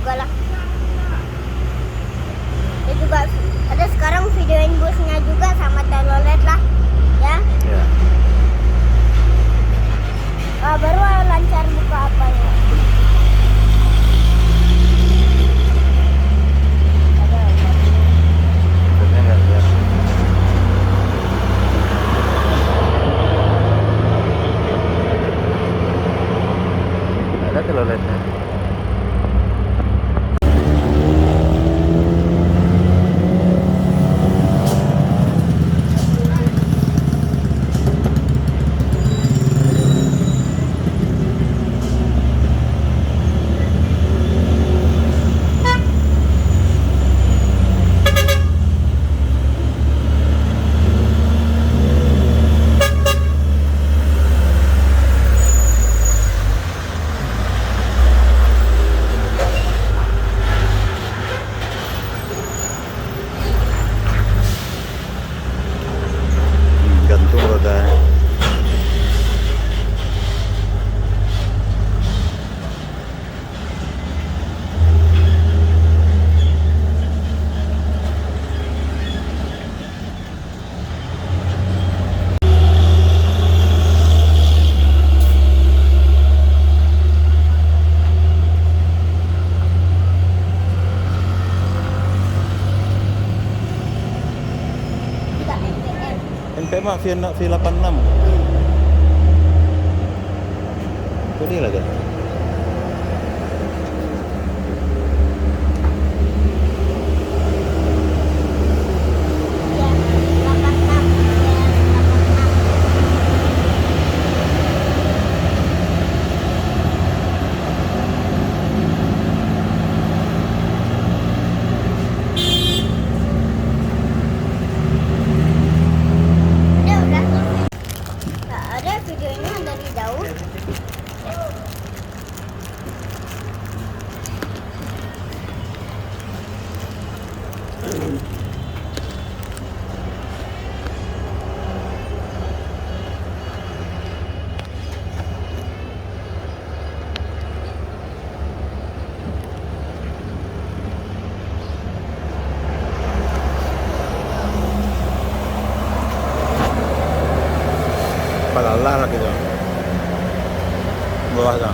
juga lah. Dia juga ada sekarang videoin busnya juga sama telolet lah ya. Ya. Baru lancar buka apa ya. Maksudnya nggak lihat. Ada teloletnya. Gantung roda. Tidak MPM. NPM mah V86. Itu dia lagi. Ya, 86. Ya, 86. Udah. Nah, ada videonya dari jauh. Palalah lah gitu. Bawah dah.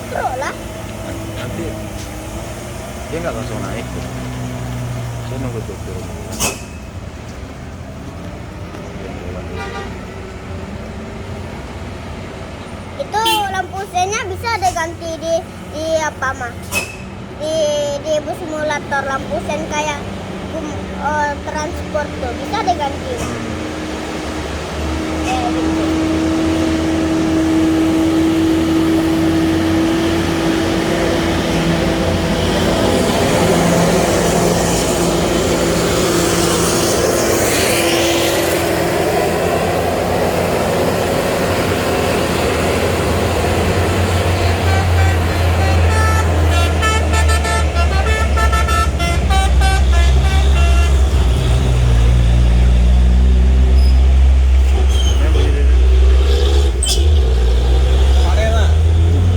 Mikro lah. Nanti dia nggak langsung naik tuh. Saya nunggu tuh turun dulu. Itu lampu senya bisa diganti di apa mah? Di bus simulator lampu sen kayak transport tuh bisa diganti. Gitu.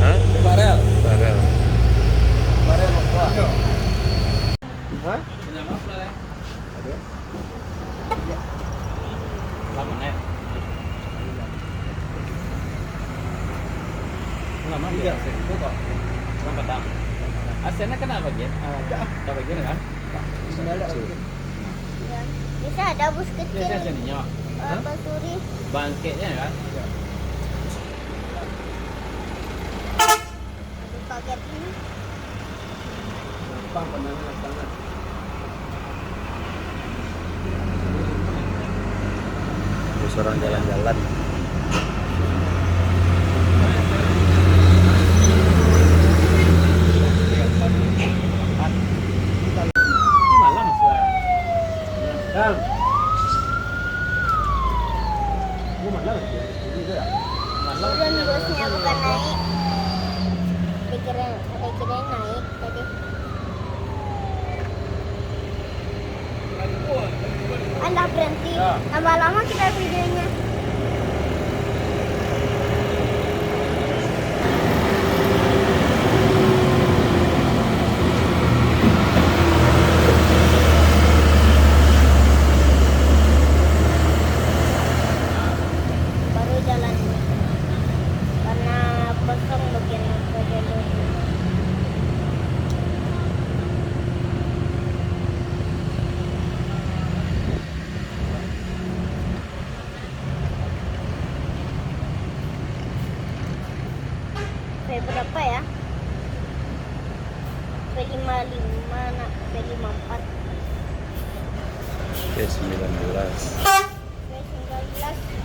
Hah? Barel. Barel. Barel mau kuah. Hah? Ada? Lama nih. Lama iya sih. Itu kok. Lama tak. Asalnya kenapa bagian? Tak bagian kan? Ya. Bisa ada bus kecil. Biasa seninya. Pasuri. Bangkitnya kan? Paket ini. Bang pandangan banget. Terus orang jalan-jalan. Ini malam sudah. Bang. Gua malam ya. Ini dia. Malam. Turun busnya bukan naik. Dikirain naik tadi. Anda berhenti. Ya. Tambah lama kita videonya. Baru jalan karena kosong bagian jalur. Berapa ya? P55 nak P54 Oke, 19. P19